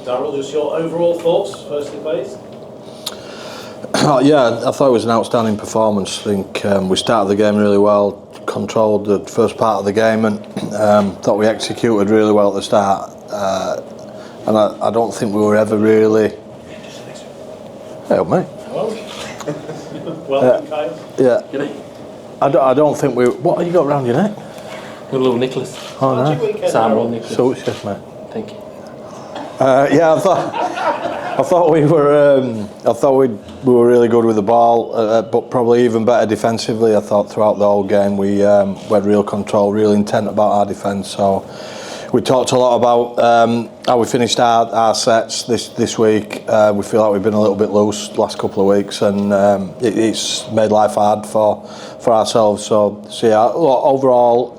Darryl, just your overall thoughts, firstly, please. Yeah, I thought it was an outstanding performance. I think we started the game really well, controlled the first part of the game, and thought we executed really well at the start. And I don't think we were ever really. Hey, mate. Hello. Welcome, Kyle. Yeah. G'day. I don't think we. What have you got around your neck? Got a little necklace. Oh, no. Salmon necklace. So it's just, mate. Thank you. Yeah, I thought we were. I thought we were really good with the ball, but probably even better defensively. I thought throughout the whole game we had real control, real intent about our defence. So we talked a lot about how we finished our sets this week. We feel like we've been a little bit loose the last couple of weeks, and it's made life hard for ourselves. So yeah, overall,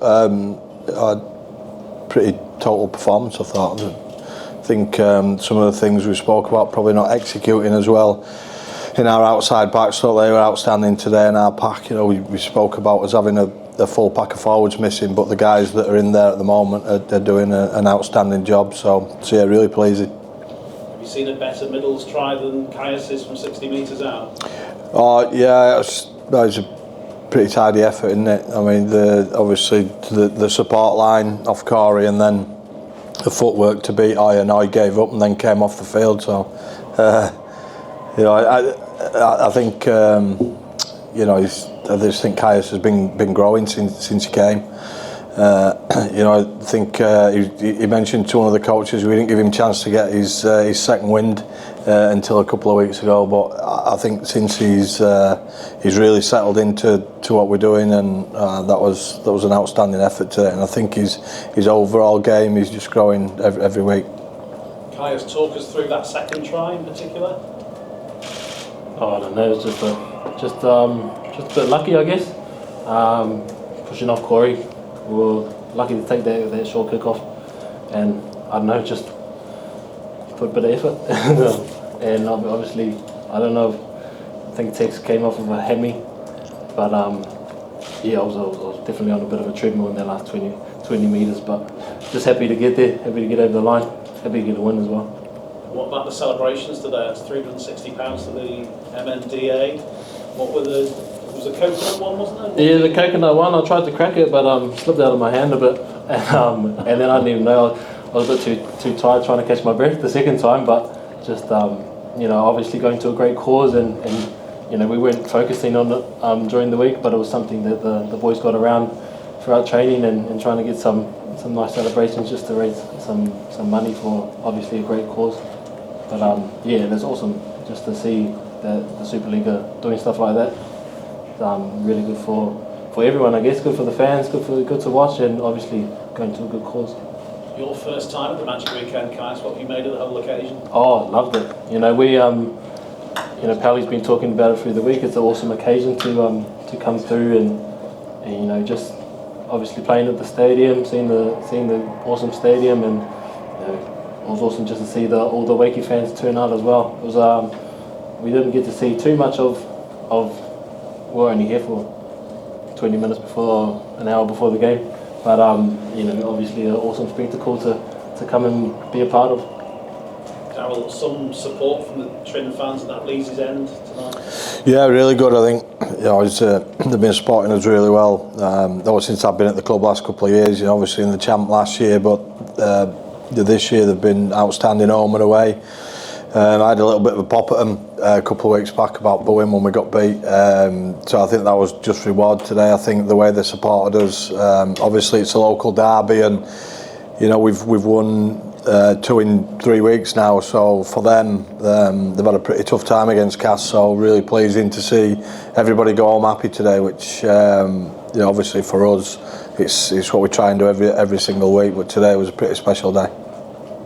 pretty total performance. I thought. I think some of the things we spoke about, probably not executing as well in our outside backs. So they were outstanding today in our pack. You know, we spoke about us having a full pack of forwards missing, but the guys that are in there at the moment are doing an outstanding job. So yeah, really pleasing. Have you seen a better middles try than Caius's from 60 metres out? Oh yeah, that was a pretty tidy effort, isn't it? I mean, obviously the support line off Corey, and then the footwork to beat Oy, and Oy gave up and then came off the field. So, you know, I think you know, I just think Caius has been growing since he came. You know, I think he mentioned to one of the coaches we didn't give him a chance to get his second wind until a couple of weeks ago. But I think since he's really settled into what we're doing, and that was an outstanding effort today. And I think his overall game is just growing every week. Caius, talk us through that second try in particular. Oh, I don't know. It's just a bit lucky, I guess. Pushing off Corey. We were lucky to take that short kick off, and I don't know, just put a bit of effort. And obviously, I don't know, I think Tex came off of a hemi, but yeah, I was definitely on a bit of a treadmill in the last 20 metres, but just happy to get there, happy to get over the line, happy to get a win as well. What about the celebrations today? It's £360 to the MNDA. What were it was a coconut one, wasn't it? Yeah, the coconut one. I tried to crack it, but slipped out of my hand a bit, and then I didn't even know. I was a bit too tired trying to catch my breath the second time. But just you know, obviously going to a great cause, and you know, we weren't focusing on it during the week, but it was something that the boys got around throughout training and trying to get some nice celebrations just to raise some money for obviously a great cause. But yeah, it's awesome just to see the Superliga doing stuff like that. Really good for everyone, I guess. Good for the fans, good to watch, and obviously going to a good cause. Your first time at the Magic Weekend, Caius, what have you made of the whole occasion? Oh, loved it. You know, we you know, Powell's been talking about it through the week. It's an awesome occasion to come through and you know, just obviously playing at the stadium, seeing the awesome stadium, and you know, it was awesome just to see all the Wakey fans turn out as well. It was we didn't get to see too much of. We were only here for 20 minutes before, an hour before the game, but you know, obviously an awesome spectacle to come and be a part of. Darryl, some support from the Trin fans at that Leeds' end tonight? Yeah, really good. I think, you know, they've been supporting us really well. Ever since I've been at the club last couple of years, you know, obviously in the champ last year, but this year they've been outstanding home and away. I had a little bit of a pop at them a couple of weeks back about booing when we got beat. So I think that was just reward today. I think the way they supported us. Obviously, it's a local derby, and you know we've won 2 in 3 weeks now. So for them, they've had a pretty tough time against Cass. So really pleasing to see everybody go home happy today. Which you know, obviously for us, it's what we try and do every single week. But today was a pretty special day.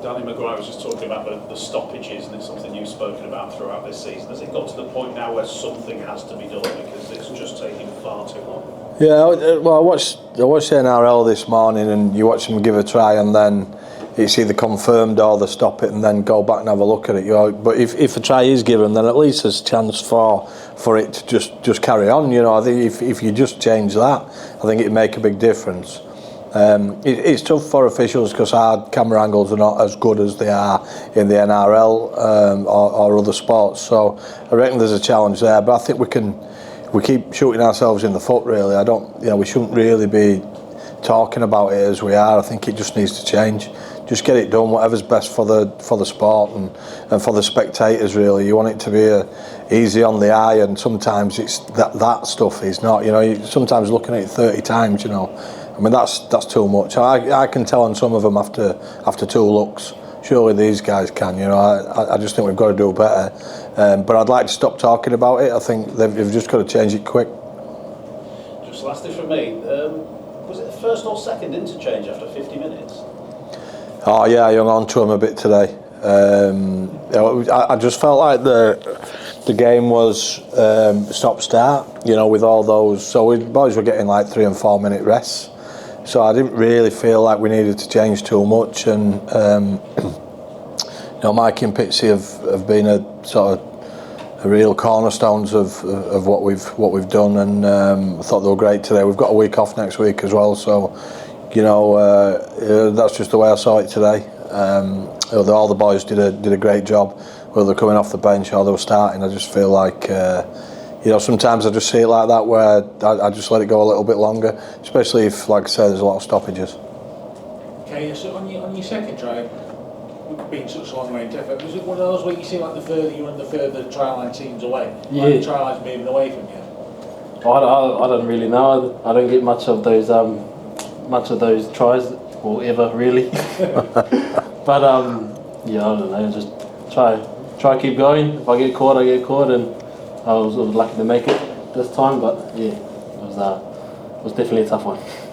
Danny Maguire was just talking about the stoppages, and it's something you've spoken about throughout this season. Has it got to the point now where something has to be done because it's just taking far too long? Yeah, well, I watched the NRL this morning, and you watch them give a try, and then it's either confirmed or they stop it and then go back and have a look at it. You know, but if a try is given, then at least there's a chance for it to just carry on. You know, I think if you just change that, I think it'd make a big difference. It's tough for officials because our camera angles are not as good as they are in the NRL or other sports. So I reckon there's a challenge there. But I think we keep shooting ourselves in the foot. Really, we shouldn't really be talking about it as we are. I think it just needs to change. Just get it done. Whatever's best for the sport and for the spectators. Really, you want it to be easy on the eye, and sometimes it's that stuff is not. You're sometimes looking at it 30 times. I mean, that's too much. I can tell on some of them after 2 looks. Surely these guys can. I just think we've got to do better. But I'd like to stop talking about it. I think they've just got to change it quick. Just lastly from me, was it the first or second interchange after 50 minutes? Oh yeah, I hung on to him a bit today. I just felt like the game was stop-start. With all those. So boys were getting like 3 and 4 minute rests. So I didn't really feel like we needed to change too much, and Mike and Pitsy have been a real cornerstones of what we've done, and I thought they were great today. We've got a week off next week as well, so that's just the way I saw it today. All the boys did a great job, whether they're coming off the bench or they were starting. I just feel like. Sometimes I just see it like that, where I just let it go a little bit longer, especially if, like I said, there's a lot of stoppages. Okay, so on your second try, being such a long range effort, was it one of those where you see like the further you run, the further the try line seems away? Yeah. Like the try line's moving away from you? I don't really know. I don't get much of those tries, or ever really. But I don't know. Just try keep going. If I get caught, I get caught, and I was lucky to make it this time. But yeah, it was definitely a tough one.